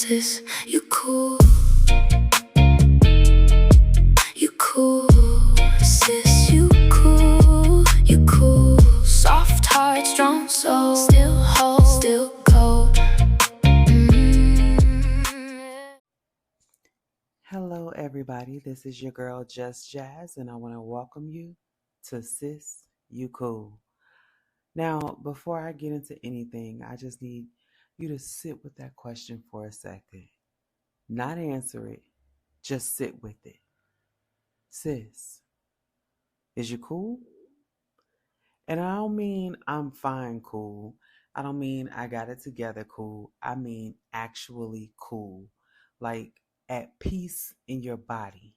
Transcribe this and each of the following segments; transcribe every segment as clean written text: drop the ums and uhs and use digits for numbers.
sis, you cool. You cool, sis, you cool. You cool. Soft heart, strong soul. Still whole, still cold. Hello, everybody. This is your girl, JusJas, and I want to welcome you to Sis You Cool. Now, before I get into anything, I just need you to sit with that question for a second. Not answer it, just sit with it. Sis, is you cool? And I don't mean I'm fine cool. I don't mean I got it together cool. I mean actually cool. Like at peace in your body,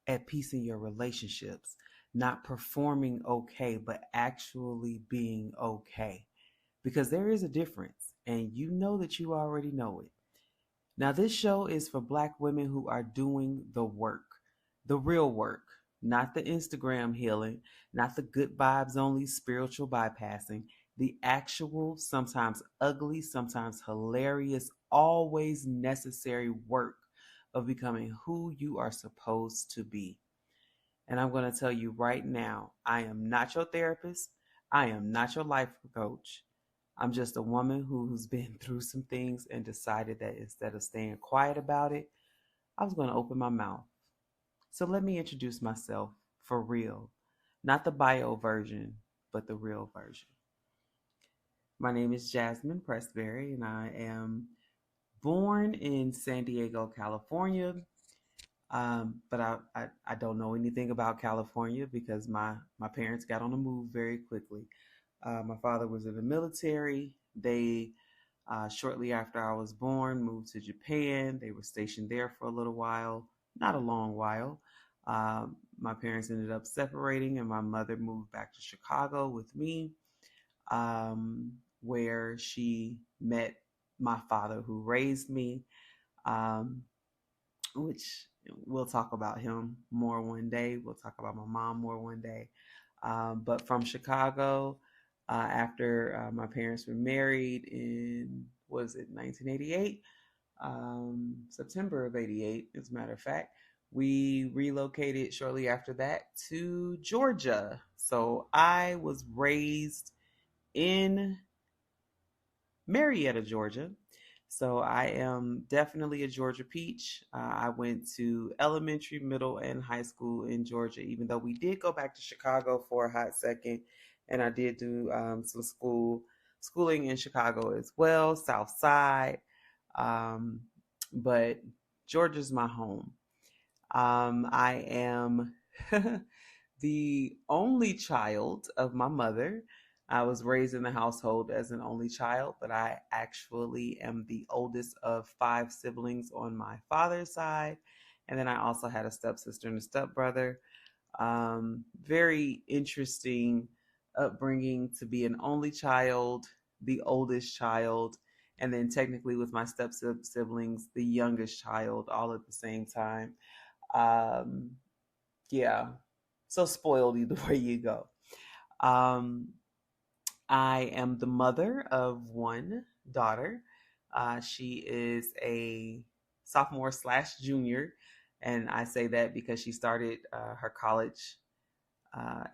at peace in your relationships, not performing okay, but actually being okay. Because there is a difference, and you know that you already know it. Now, this show is for Black women who are doing the work, the real work, not the Instagram healing, not the good vibes only spiritual bypassing, the actual, sometimes ugly, sometimes hilarious, always necessary work of becoming who you are supposed to be. And I'm going to tell you right now, I am not your therapist. I am not your life coach. I'm just a woman who's been through some things and decided that instead of staying quiet about it, I was going to open my mouth. So let me introduce myself for real. Not the bio version, but the real version. My name is Jasmin Pressberry, and I am born in San Diego, California. But I don't know anything about California because my parents got on the move very quickly. My father was in the military. They, shortly after I was born, moved to Japan. They were stationed there for a little while, not a long while. My parents ended up separating, and my mother moved back to Chicago with me, where she met my father, who raised me. Um, which we'll talk about him more one day. We'll talk about my mom more one day. But from Chicago, after my parents were married in, was it 1988? September of 88, as a matter of fact. We relocated shortly after that to Georgia. So I was raised in Marietta, Georgia. So I am definitely a Georgia peach. I went to elementary, middle, and high school in Georgia, even though we did go back to Chicago for a hot second, and I did do some schooling in Chicago as well, South Side. Um, but Georgia's my home. I am the only child of my mother. I was raised in the household as an only child, but I actually am the oldest of five siblings on my father's side. And then I also had a stepsister and a stepbrother. Very interesting upbringing to be an only child, the oldest child, and then technically with my step siblings, the youngest child, all at the same time. Um, yeah, so spoiled either way you go. Um, I am the mother of one daughter. She is a sophomore slash junior, and I say that because she started her college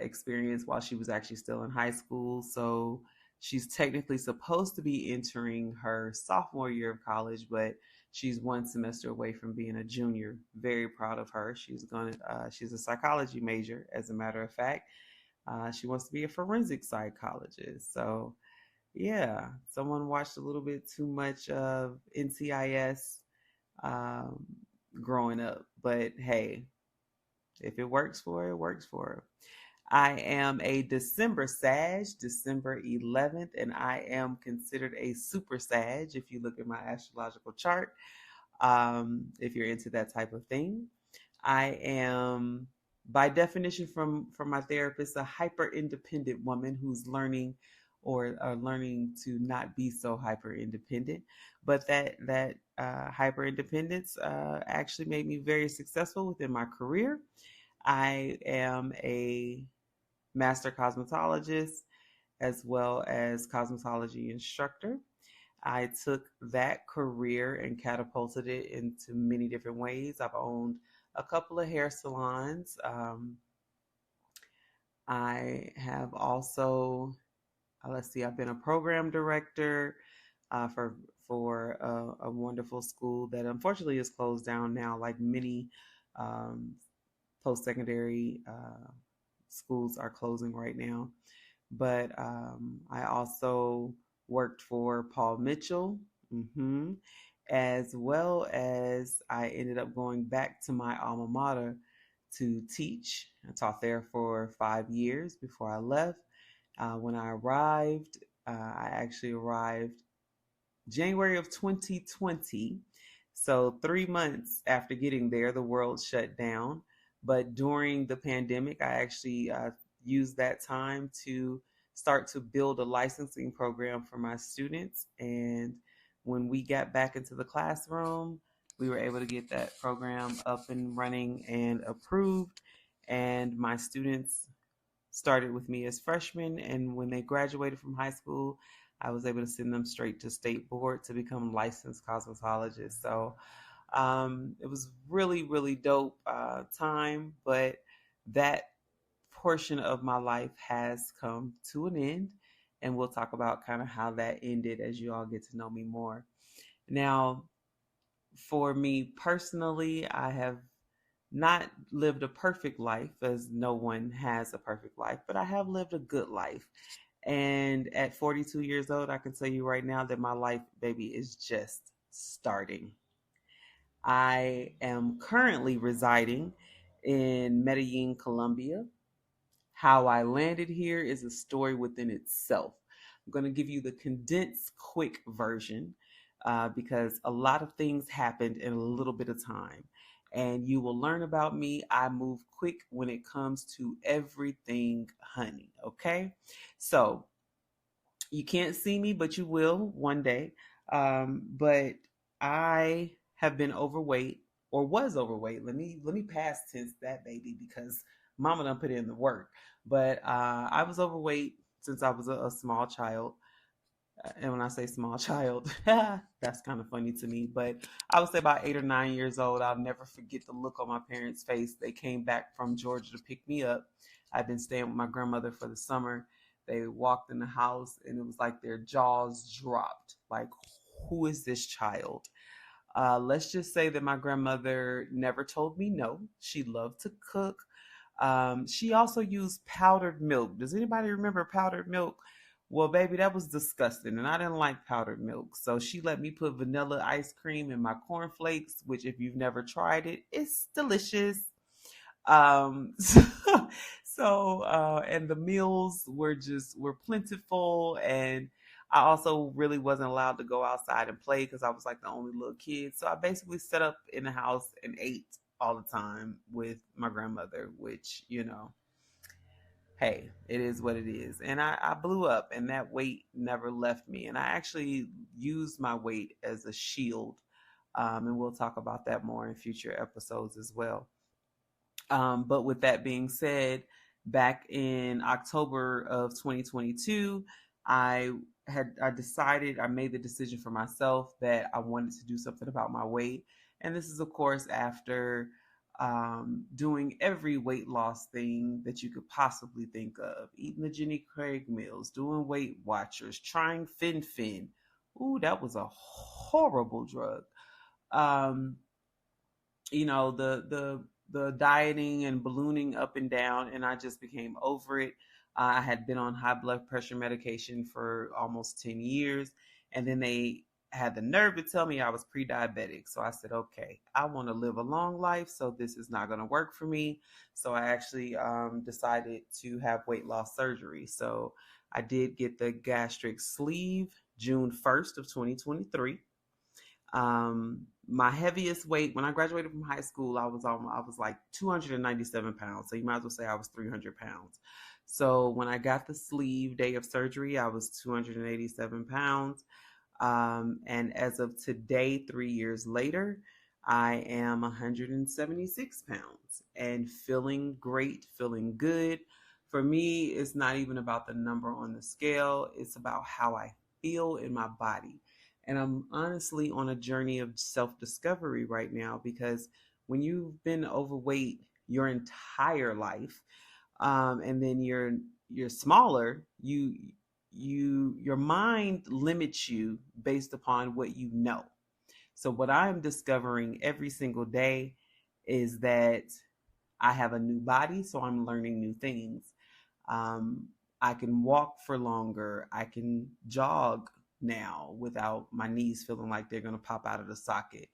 experience while she was actually still in high school. So she's technically supposed to be entering her sophomore year of college, but she's one semester away from being a junior. Very proud of her. She's a psychology major, as a matter of fact. She wants to be a forensic psychologist. So yeah, someone watched a little bit too much of NCIS um, growing up, but hey, if it works for her, it works for her. I am a December Sag, December 11th, and I am considered a super Sag if you look at my astrological chart, if you're into that type of thing. I am, by definition from my therapist, a hyper independent woman who's learning or learning to not be so hyper independent. But that hyper independence actually made me very successful within my career. I am a master cosmetologist as well as cosmetology instructor. I took that career and catapulted it into many different ways. I've owned a couple of hair salons. I have also, let's see, I've been a program director uh, for a wonderful school that unfortunately is closed down now, like many um, post-secondary schools are closing right now. But I also worked for Paul Mitchell, hmm as well as I ended up going back to my alma mater to teach. I taught there for 5 years before I left. When I arrived, I actually arrived January of 2020. So 3 months after getting there, the world shut down. But during the pandemic, I actually used that time to start to build a licensing program for my students. And when we got back into the classroom, we were able to get that program up and running and approved. And my students started with me as freshmen, and when they graduated from high school, I was able to send them straight to state board to become licensed cosmetologists. So it was really, really dope time, but that portion of my life has come to an end, and we'll talk about kind of how that ended as you all get to know me more. Now, for me personally, I have not lived a perfect life, as no one has a perfect life, but I have lived a good life. And at 42 years old, I can tell you right now that my life, baby, is just starting. I am currently residing in Medellín, Colombia. How I landed here is a story within itself. I'm going to give you the condensed, quick version because a lot of things happened in a little bit of time. And you will learn about me. I move quick when it comes to everything, honey. Okay. So you can't see me, but you will one day. But I have been overweight or was overweight. Let me past tense that, baby, because mama done put in the work. But I was overweight since I was a small child. And when I say small child, that's kind of funny to me. But I would say about 8 or 9 years old. I'll never forget the look on my parents' face. They came back from Georgia to pick me up. I've been staying with my grandmother for the summer. They walked in the house and it was like their jaws dropped. Like, who is this child? Let's just say that my grandmother never told me no. She loved to cook. She also used powdered milk. Does anybody remember powdered milk? Well, baby, that was disgusting, and I didn't like powdered milk. So she let me put vanilla ice cream in my cornflakes, which, if you've never tried it, it's delicious. So, and the meals were plentiful, and I also really wasn't allowed to go outside and play because I was like the only little kid. So I basically set up in the house and ate all the time with my grandmother, which, hey, it is what it is. And I blew up, and that weight never left me. And I actually used my weight as a shield. And we'll talk about that more in future episodes as well. But with that being said, back in October of 2022, I I made the decision for myself that I wanted to do something about my weight. And this is, of course, after doing every weight loss thing that you could possibly think of, eating the Jenny Craig meals, doing Weight Watchers, trying Fin. Ooh, that was a horrible drug. Um, the dieting and ballooning up and down, and I just became over it. I had been on high blood pressure medication for almost 10 years, and then they had the nerve to tell me I was pre-diabetic. So I said, okay, I want to live a long life, so this is not going to work for me. So I actually decided to have weight loss surgery. So I did get the gastric sleeve June 1st of 2023. My heaviest weight when I graduated from high school, I was like 297 pounds. So you might as well say I was 300 pounds. So when I got the sleeve day of surgery, I was 287 pounds. And as of today, 3 years later, I am 176 pounds and feeling great, feeling good. For me, it's not even about the number on the scale, it's about how I feel in my body. And I'm honestly on a journey of self-discovery right now, because when you've been overweight your entire life, and then you're smaller, your mind limits you based upon what you know. So what I'm discovering every single day is that I have a new body, so I'm learning new things. Um, I can walk for longer. I can jog now without my knees feeling like they're going to pop out of the socket.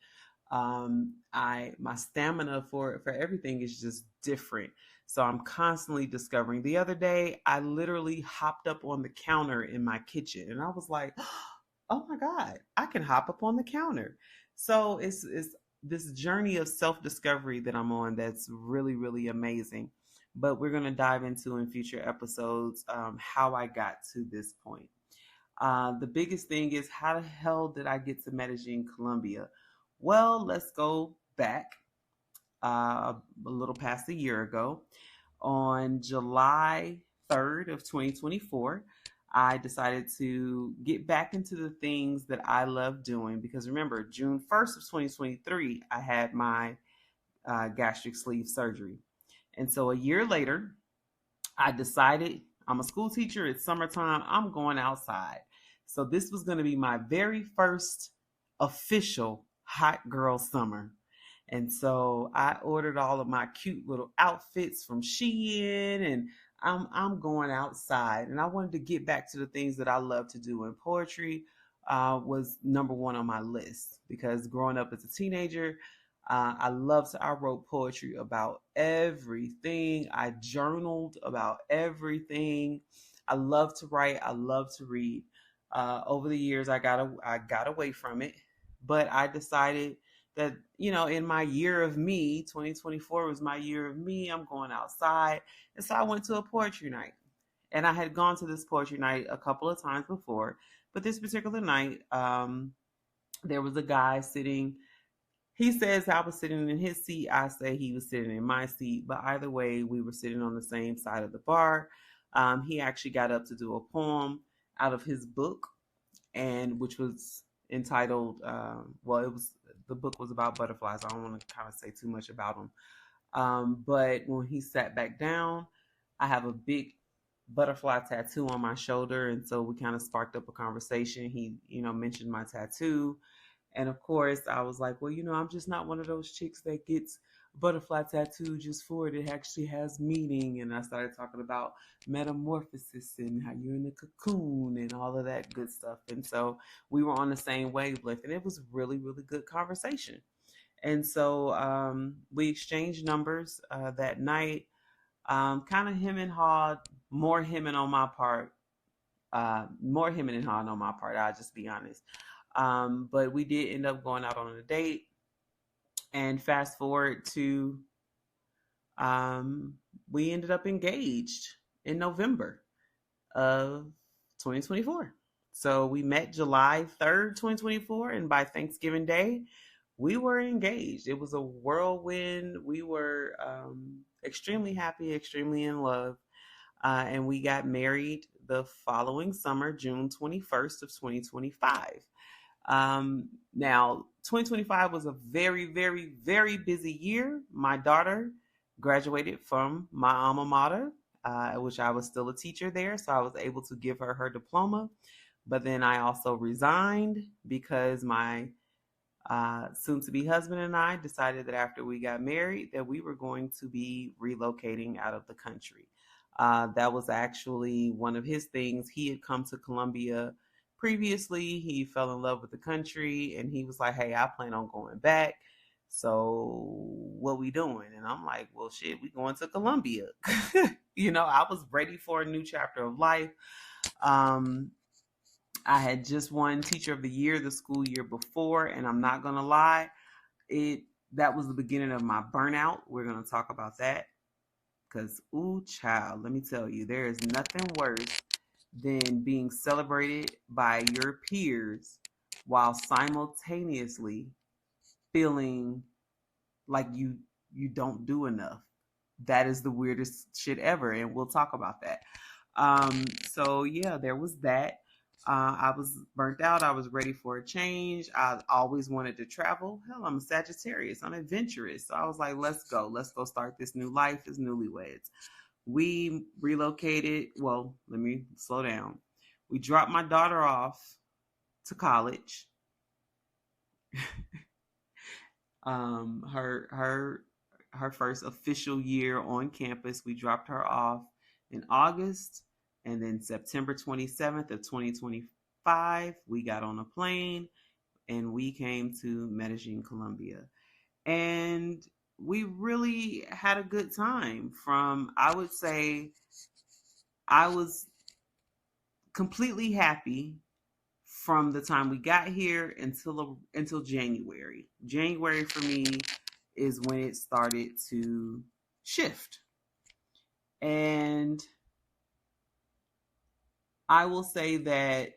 I my stamina for everything is just different. So I'm constantly discovering. The other day, I literally hopped up on the counter in my kitchen, and I was like, "Oh my God, I can hop up on the counter." So it's this journey of self discovery that I'm on that's really really amazing. But we're gonna dive into in future episodes how I got to this point. The biggest thing is, how the hell did I get to Medellin, Colombia? Well, let's go back a little past a year ago. On July 3rd of 2024, I decided to get back into the things that I love doing, because remember, June 1st of 2023, I had my gastric sleeve surgery. And so a year later, I decided, I'm a school teacher, it's summertime, I'm going outside. So this was going to be my very first official hot girl summer. And so I ordered all of my cute little outfits from Shein, and I'm going outside. And I wanted to get back to the things that I love to do. And poetry was number one on my list, because growing up as a teenager, I wrote poetry about everything. I journaled about everything. I love to write. I love to read. Over the years, I got away from it, but I decided that, in my year of me, 2024 was my year of me. I'm going outside, and so I went to a poetry night. And I had gone to this poetry night a couple of times before, but this particular night, there was a guy sitting. He says I was sitting in his seat. I say he was sitting in my seat. But either way, we were sitting on the same side of the bar. He actually got up to do a poem out of his book, and which was entitled, well, it was the book was about butterflies. I don't want to kind of say too much about them. But when he sat back down, I have a big butterfly tattoo on my shoulder, and so we kind of sparked up a conversation. He, mentioned my tattoo. And of course, I was like, well, I'm just not one of those chicks that gets butterfly tattoo just for it. It actually has meaning. And I started talking about metamorphosis and how you're in the cocoon and all of that good stuff. And so we were on the same wavelength, and it was really, really good conversation. And so we exchanged numbers that night. Kind of him and hawed, more hemming on my part, more hemming and hawing on my part. I'll just be honest. But we did end up going out on a date. And fast forward to, we ended up engaged in November of 2024. So we met July 3rd, 2024. And by Thanksgiving Day, we were engaged. It was a whirlwind. We were extremely happy, extremely in love. And we got married the following summer, June 21st of 2025. Now, 2025 was a very, very, very busy year. My daughter graduated from my alma mater, which I was still a teacher there, so I was able to give her her diploma. But then I also resigned because my soon-to-be husband and I decided that after we got married that we were going to be relocating out of the country. That was actually one of his things. He had come to Colombia previously. He fell in love with the country, and he was like, hey, I plan on going back. So what we doing? And I'm like, well, shit, we going to Colombia. I was ready for a new chapter of life. I had just won Teacher of the Year the school year before, and I'm not gonna lie, that was the beginning of my burnout. We're gonna talk about that, because ooh, child, let me tell you, there is nothing worse than being celebrated by your peers while simultaneously feeling like you don't do enough. That is the weirdest shit ever, and we'll talk about that. So yeah, there was that. I was burnt out. I was ready for a change. I always wanted to travel. Hell, I'm a Sagittarius. I'm adventurous. So I was like, let's go. Let's go start this new life as newlyweds. We relocated. Well, let me slow down. We dropped my daughter off to college. um, her her her first official year on campus. We dropped her off in August, and then September 27th of 2025, we got on a plane and we came to Medellín, Colombia. And we really had a good time. From, I would say, I was completely happy from the time we got here until January. January for me is when it started to shift. And I will say that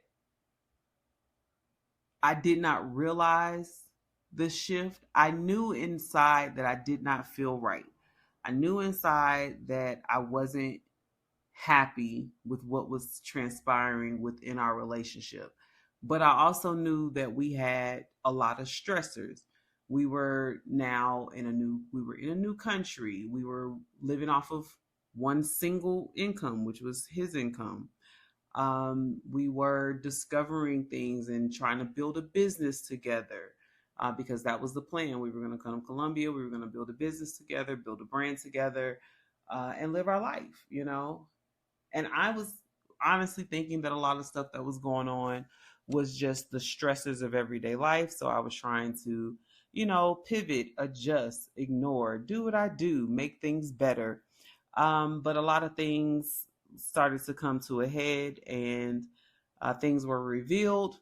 I did not realize the shift. I knew inside that I did not feel right. I knew inside that I wasn't happy with what was transpiring within our relationship. But I also knew that we had a lot of stressors. We were now in a new country. We were living off of one single income, which was his income. We were discovering things and trying to build a business together, because that was the plan. We were going to come to Colombia. We were going to build a business together, build a brand together, and live our life, And I was honestly thinking that a lot of stuff that was going on was just the stresses of everyday life. So I was trying to, pivot, adjust, ignore, do what I do, make things better. But a lot of things started to come to a head, and things were revealed.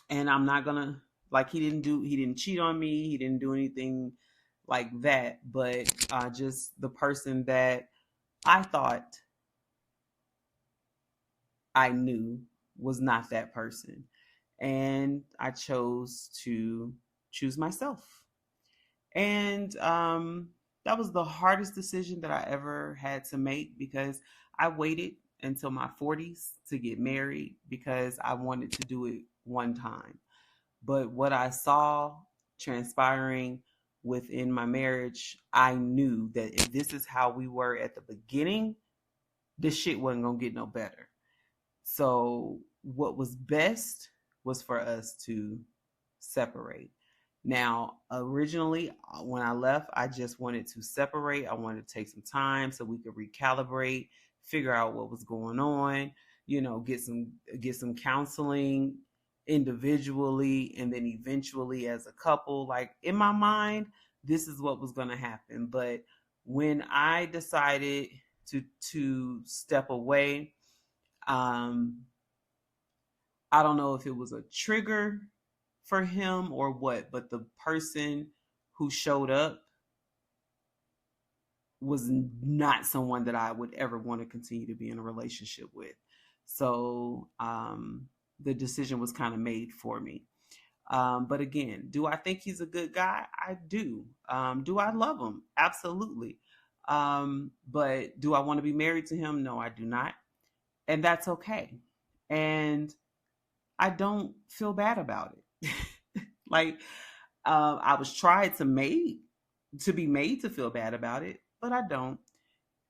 And I'm not gonna, like, he didn't cheat on me, he didn't do anything like that, but just the person that I thought I knew was not that person. And I chose to choose myself. And that was the hardest decision that I ever had to make, because I waited until my 40s to get married because I wanted to do it one time. But what I saw transpiring within my marriage, I knew that if this is how we were at the beginning, this shit wasn't going to get no better. So, what was best was for us to separate. Now, originally, when I left, I just wanted to separate. I wanted to take some time so we could recalibrate, figure out what was going on, get some counseling individually, and then eventually as a couple. Like, in my mind, this is what was going to happen. But when I decided to step away, um, I don't know if it was a trigger for him or what, but the person who showed up was not someone that I would ever want to continue to be in a relationship with. So the decision was kind of made for me. But again, do I think he's a good guy? I do. Do I love him? Absolutely. But do I want to be married to him? No, I do not. And that's okay. And I don't feel bad about it. Like, I was tried to be made to feel bad about it, but I don't.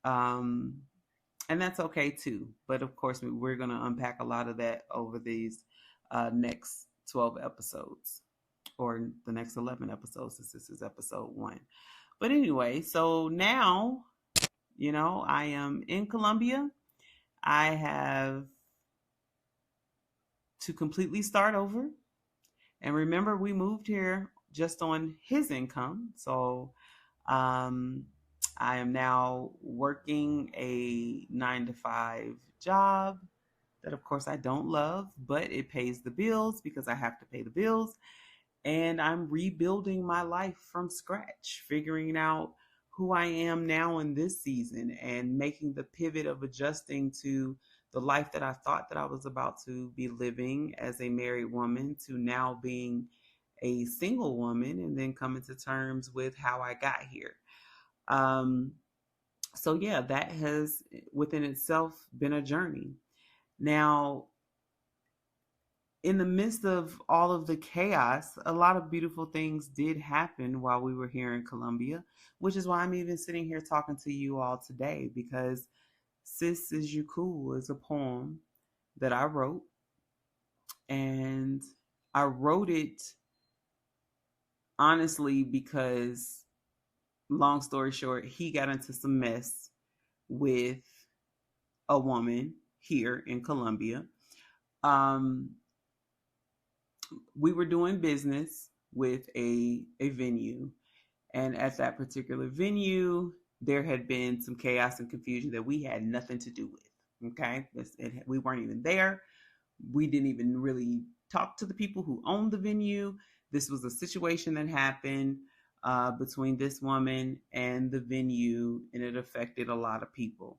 Um, and that's okay too. But of course, we're going to unpack a lot of that over these next 12 episodes, or the next 11 episodes, since this is episode 1. But anyway, so now, I am in Colombia. I have to completely start over. And remember, we moved here just on his income. So um, I am now working a 9 to 5 job that, of course, I don't love, but it pays the bills because I have to pay the bills. And I'm rebuilding my life from scratch, figuring out who I am now in this season, and making the pivot of adjusting to the life that I thought that I was about to be living as a married woman, to now being a single woman, and then coming to terms with how I got here. Um, so yeah, that has within itself been a journey. Now, in the midst of all of the chaos, a lot of beautiful things did happen while we were here in Colombia, which is why I'm even sitting here talking to you all today, because Sis Is You Cool is a poem that I wrote, and I wrote it honestly because, long story short, he got into some mess with a woman here in Colombia. Um, we were doing business with a venue, and at that particular venue, there had been some chaos and confusion that we had nothing to do with. Okay, we weren't even there. We didn't even really talk to the people who owned the venue. This was a situation that happened between this woman and the venue, and it affected a lot of people.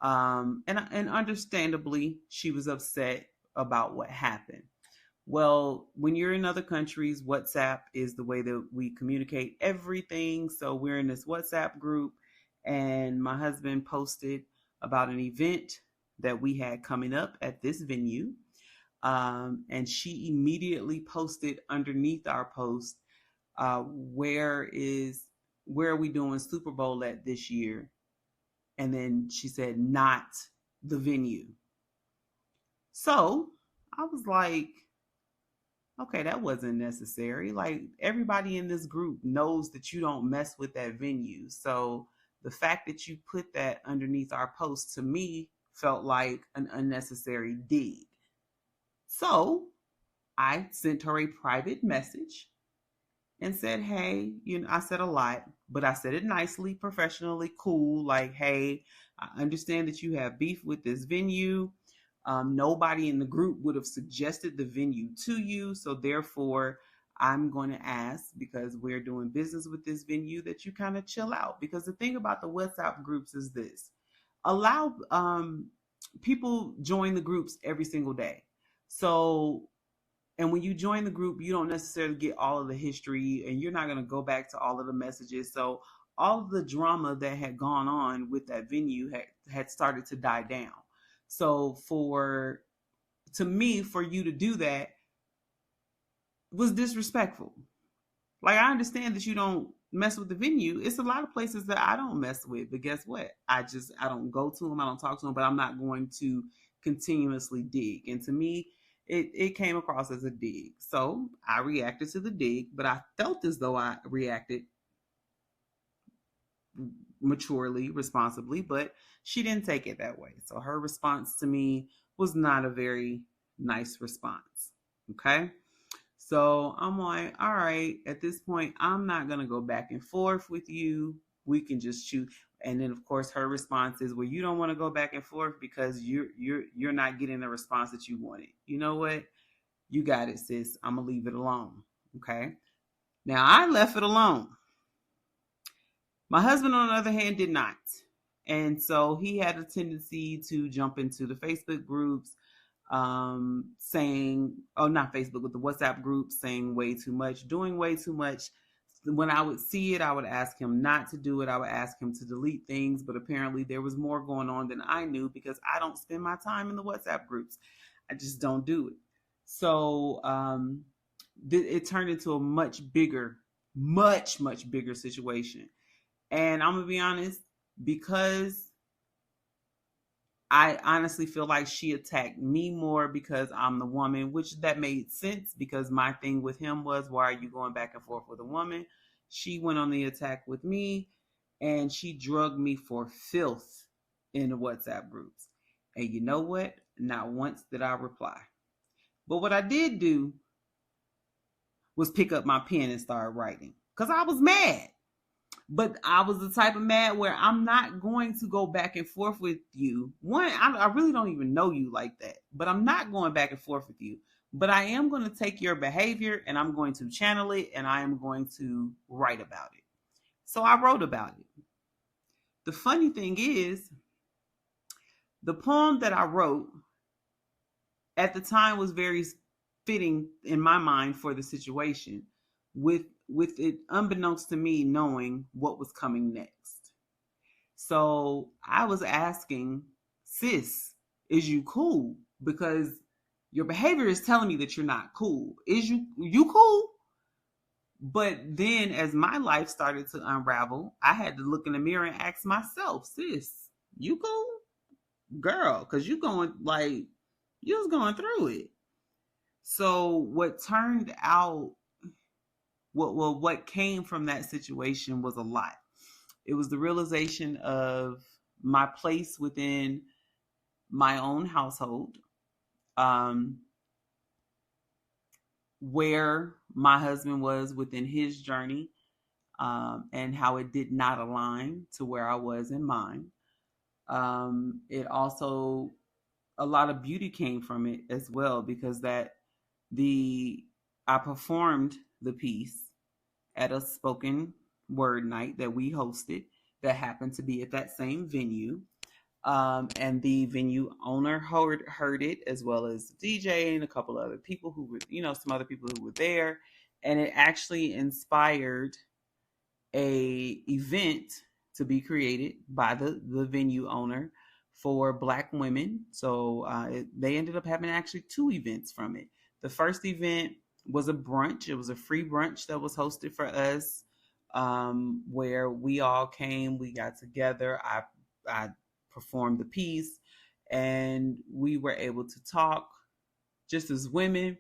And understandably, she was upset about what happened. Well, when you're in other countries, WhatsApp is the way that we communicate everything. So we're in this WhatsApp group, and my husband posted about an event that we had coming up at this venue. And she immediately posted underneath our post, where are we doing Super Bowl at this year? And then she said, not the venue. So I was like, okay, that wasn't necessary. Like, everybody in this group knows that you don't mess with that venue. So the fact that you put that underneath our post, to me, felt like an unnecessary dig. So I sent her a private message and said, hey, I said a lot, but I said it nicely, professionally, cool. Like, hey, I understand that you have beef with this venue. Nobody in the group would have suggested the venue to you. So therefore, I'm going to ask, because we're doing business with this venue, that you kind of chill out. Because the thing about the WhatsApp groups is this: allow people join the groups every single day. So, and when you join the group, you don't necessarily get all of the history, and you're not going to go back to all of the messages. So all of the drama that had gone on with that venue had started to die down. So to me, for you to do that was disrespectful. Like, I understand that you don't mess with the venue. It's a lot of places that I don't mess with, but guess what? I don't go to them. I don't talk to them, but I'm not going to continuously dig. And to me, it came across as a dig. So I reacted to the dig, but I felt as though I reacted maturely, responsibly, but she didn't take it that way. So her response to me was not a very nice response. Okay. So I'm like, all right, at this point, I'm not going to go back and forth with you. We can just shoot. And then, of course, her response is, well, you don't want to go back and forth because you're not getting the response that you wanted. You know what? You got it, sis. I'm going to leave it alone. Okay. Now, I left it alone. My husband, on the other hand, did not. And so he had a tendency to jump into the Facebook groups, saying, oh, not Facebook, but the WhatsApp group, saying way too much, doing way too much. When I would see it, I would ask him not to do it. I would ask him to delete things, but apparently there was more going on than I knew, because I don't spend my time in the WhatsApp groups. I just don't do it. So it turned into a much bigger situation. And I'm going to be honest, because I honestly feel like she attacked me more because I'm the woman, which that made sense, because my thing with him was, why are you going back and forth with a woman? She went on the attack with me, and she drugged me for filth in the WhatsApp groups. And you know what? Not once did I reply. But what I did do was pick up my pen and start writing, because I was mad. But I was the type of mad where I'm not going to go back and forth with you. One, I really don't even know you like that, but I'm not going back and forth with you. But I am going to take your behavior, and I'm going to channel it, and I am going to write about it. So I wrote about it. The funny thing is, the poem that I wrote at the time was very fitting in my mind for the situation, with it unbeknownst to me knowing what was coming next. So I was asking, sis, is you cool? Because your behavior is telling me that you're not cool. Is you cool? But then as my life started to unravel, I had to look in the mirror and ask myself, sis, you cool? Girl, because you was going through it. So what turned out, what came from that situation was a lot. It was the realization of my place within my own household, where my husband was within his journey, and how it did not align to where I was in mine. It also, a lot of beauty came from it as well, because I performed the piece at a spoken word night that we hosted that happened to be at that same venue. And the venue owner heard it, as well as the DJ and a couple other people who were, some other people who were there. And it actually inspired a event to be created by the venue owner for Black women. So they ended up having actually 2 events from it. The first event was a brunch. It was a free brunch that was hosted for us, where we all came, we got together. I performed the piece, and we were able to talk just as women.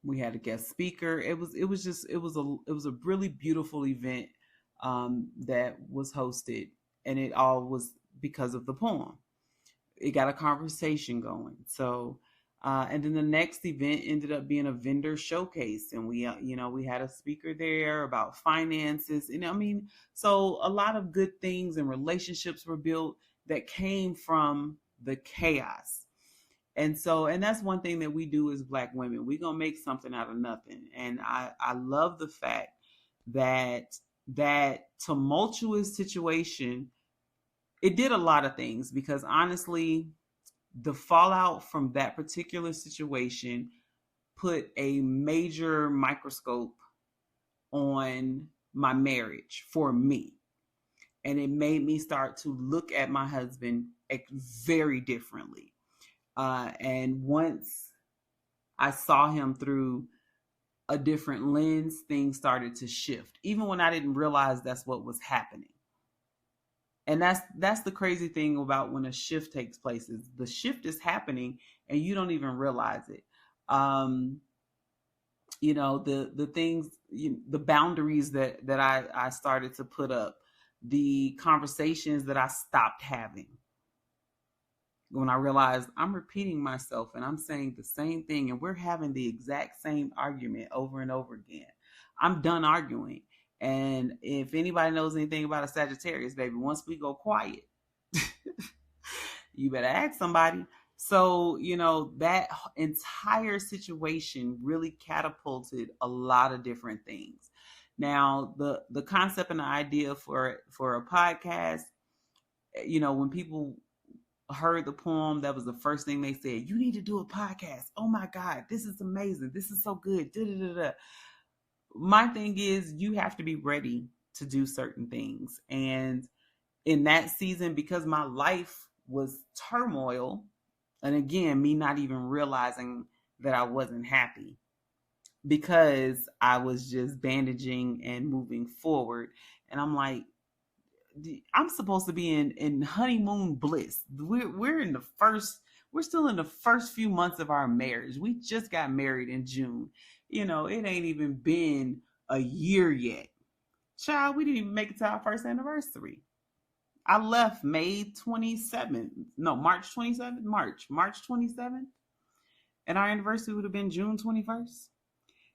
We had a guest speaker. It was a really beautiful event that was hosted, and it all was because of the poem. It got a conversation going. So, and then the next event ended up being a vendor showcase, and we had a speaker there about finances, and I mean, so a lot of good things and relationships were built that came from the chaos. And that's one thing that we do as Black women. We're going to make something out of nothing. And I love the fact that tumultuous situation, it did a lot of things, because honestly, the fallout from that particular situation put a major microscope on my marriage for me. And it made me start to look at my husband very differently. And once I saw him through a different lens, things started to shift, even when I didn't realize that's what was happening. And that's the crazy thing about when a shift takes place, is the shift is happening and you don't even realize it. The things, the boundaries that I started to put up, the conversations that I stopped having. When I realized I'm repeating myself and I'm saying the same thing, and we're having the exact same argument over and over again. I'm done arguing. And if anybody knows anything about a Sagittarius, baby, once we go quiet, you better ask somebody. So, that entire situation really catapulted a lot of different things. Now, the concept and the idea for a podcast, when people heard the poem, that was the first thing they said: you need to do a podcast. Oh my God, this is amazing. This is so good. Da-da-da-da. My thing is, you have to be ready to do certain things. And in that season, because my life was turmoil, and again, me not even realizing that I wasn't happy, because I was just bandaging and moving forward. And I'm like, I'm supposed to be in honeymoon bliss. We're still in the first few months of our marriage. We just got married in June. It ain't even been a year yet. Child, we didn't even make it to our first anniversary. I left March 27th. March 27th. And our anniversary would have been June 21st.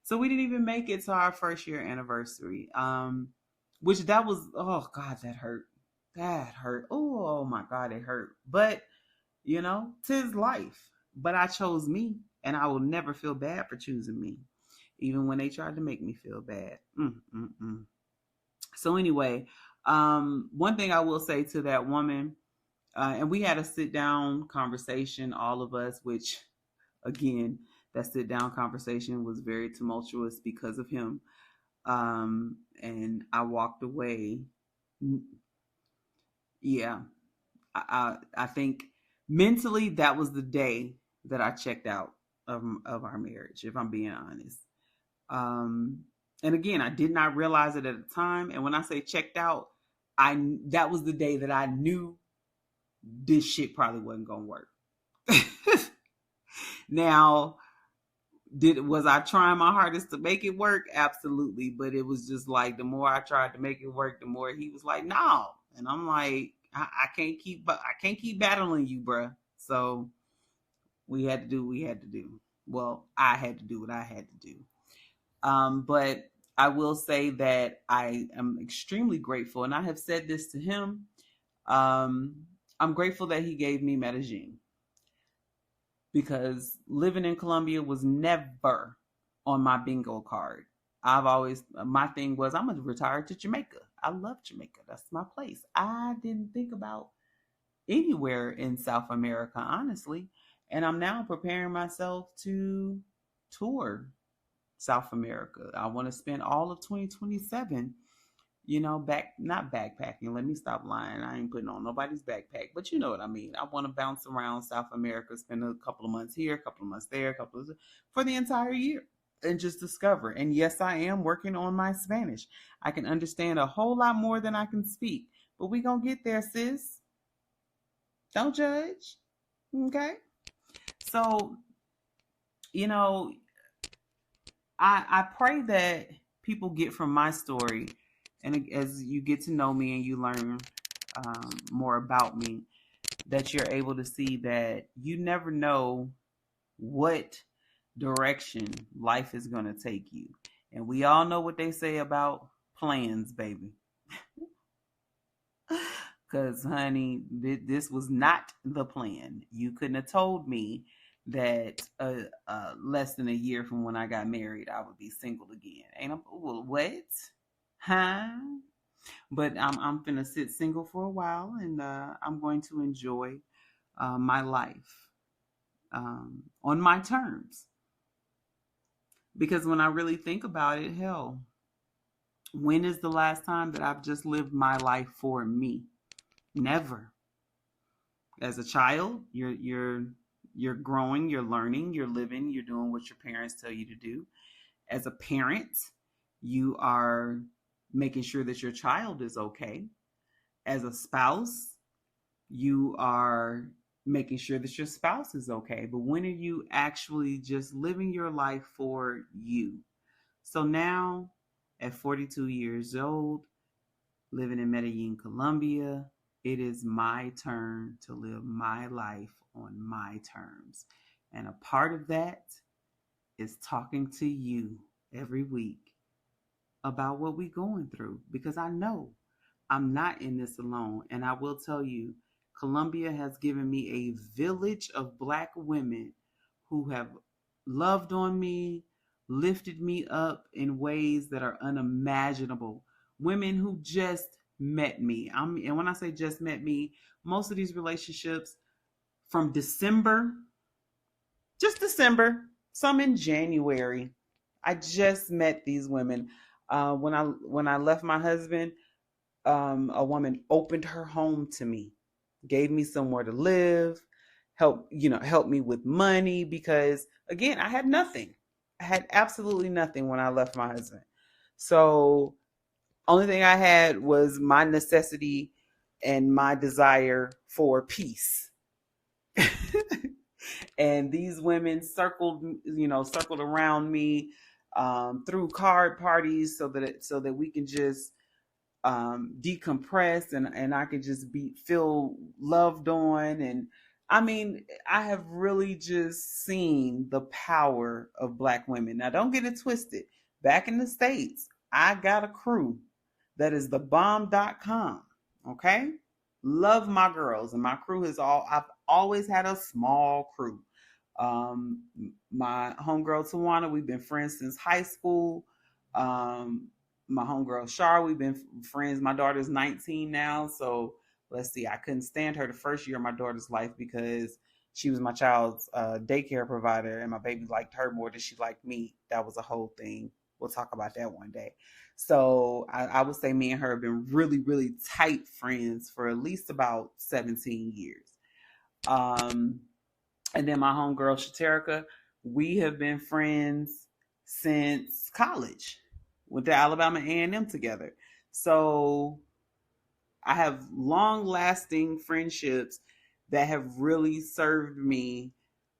So we didn't even make it to our first year anniversary. Which that was, oh God, that hurt. That hurt. Oh my God, it hurt. But, 'tis life. But I chose me, and I will never feel bad for choosing me, even when they tried to make me feel bad. So anyway, one thing I will say to that woman, and we had a sit down conversation, all of us, which again, that sit down conversation was very tumultuous because of him. And I walked away. Yeah, I think mentally that was the day that I checked out of our marriage, if I'm being honest. Um, and again, I did not realize it at the time. And when I say checked out, that was the day that I knew this shit probably wasn't gonna work. Now, was I trying my hardest to make it work? Absolutely. But it was just like the more I tried to make it work, the more he was like, no. And I'm like, I can't keep battling you, bruh. So we had to do what we had to do. Well, I had to do what I had to do. But I will say that I am extremely grateful, and I have said this to him. I'm grateful that he gave me Medellín, because living in Colombia was never on my bingo card. My thing was, I'm going to retire to Jamaica. I love Jamaica. That's my place. I didn't think about anywhere in South America, honestly. And I'm now preparing myself to tour South America. I want to spend all of 2027, not backpacking. Let me stop lying. I ain't putting on nobody's backpack, but you know what I mean. I want to bounce around South America, spend a couple of months here, a couple of months there, for the entire year, and just discover. And yes, I am working on my Spanish. I can understand a whole lot more than I can speak, but we gonna get there, sis. Don't judge. Okay. So, you know, I pray that people get from my story, and as you get to know me and you learn more about me, that you're able to see that you never know what direction life is going to take you. And we all know what they say about plans, baby. Because, honey, this was not the plan. You couldn't have told me that less than a year from when I got married, I would be single again. Well, what? Huh? But I'm finna sit single for a while, and I'm going to enjoy my life on my terms. Because when I really think about it, hell, when is the last time that I've just lived my life for me? Never. As a child, you're growing, you're learning, you're living, you're doing what your parents tell you to do. As a parent, you are making sure that your child is okay. As a spouse, you are making sure that your spouse is okay. But when are you actually just living your life for you? So now, at 42 years old, living in Medellín, Colombia, it is my turn to live my life on my terms. And a part of that is talking to you every week about what we're going through, because I know I'm not in this alone. And I will tell you, Colombia has given me a village of Black women who have loved on me, lifted me up in ways that are unimaginable. Women who just met me. And when I say just met me, most of these relationships from just December, some in January. I just met these women. When I left my husband, a woman opened her home to me, gave me somewhere to live, help me with money, because again, I had nothing. I had absolutely nothing when I left my husband. So only thing I had was my necessity and my desire for peace. And these women circled around me through card parties, so that we can just decompress, and I could just feel loved on. And I mean, I have really just seen the power of Black women. Now, don't get it twisted. Back in the States, I got a crew that is the bomb.com. Okay? Love my girls, and my crew I've always had a small crew. My homegirl Tawana, we've been friends since high school. My homegirl Shar, we've been friends. My daughter's 19 now, so let's see. I couldn't stand her the first year of my daughter's life because she was my child's daycare provider, and my baby liked her more than she liked me. That was a whole thing. We'll talk about that one day. So I would say me and her have been really, really tight friends for at least about 17 years. And then my homegirl Shaterica, we have been friends since college. Went to Alabama A&M together. So I have long lasting friendships that have really served me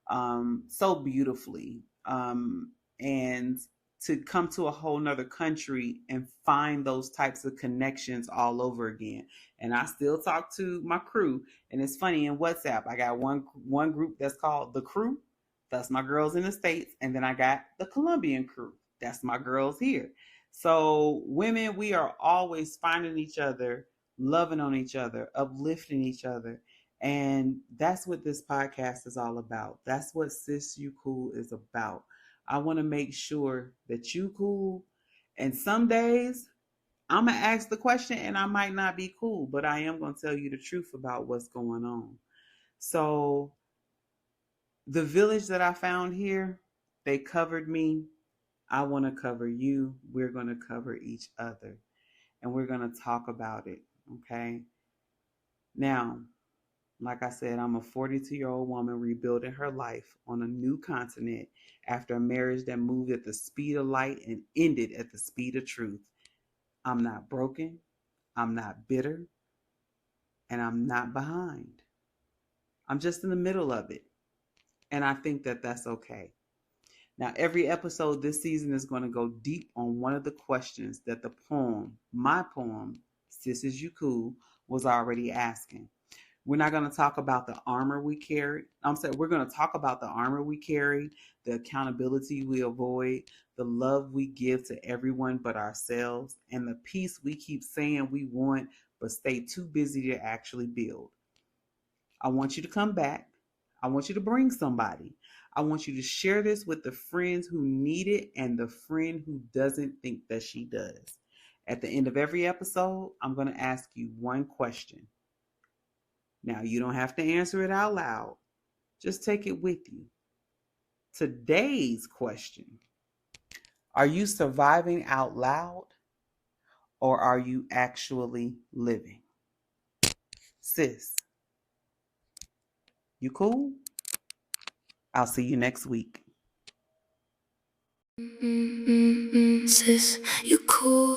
so beautifully. And to come to a whole nother country and find those types of connections all over again. And I still talk to my crew. And it's funny, in WhatsApp, I got one group that's called the crew. That's my girls in the States. And then I got the Colombian crew. That's my girls here. So women, we are always finding each other, loving on each other, uplifting each other. And that's what this podcast is all about. That's what Sis You Cool is about. I want to make sure that you cool. And some days I'm going to ask the question and I might not be cool, but I am going to tell you the truth about what's going on. So the village that I found here, they covered me. I want to cover you. We're going to cover each other and we're going to talk about it. Okay. Now, like I said, I'm a 42-year-old woman rebuilding her life on a new continent after a marriage that moved at the speed of light and ended at the speed of truth. I'm not broken, I'm not bitter, and I'm not behind. I'm just in the middle of it. And I think that that's okay. Now, every episode this season is going to go deep on one of the questions that the poem, my poem, Sis Is You Cool, was already asking. We're not going to talk about the armor we carry. We're going to talk about the armor we carry, the accountability we avoid, the love we give to everyone but ourselves, and the peace we keep saying we want but stay too busy to actually build. I want you to come back. I want you to bring somebody. I want you to share this with the friends who need it and the friend who doesn't think that she does. At the end of every episode, I'm going to ask you one question. Now, you don't have to answer it out loud. Just take it with you. Today's question: are you surviving out loud or are you actually living? Sis, you cool? I'll see you next week. Sis, you cool.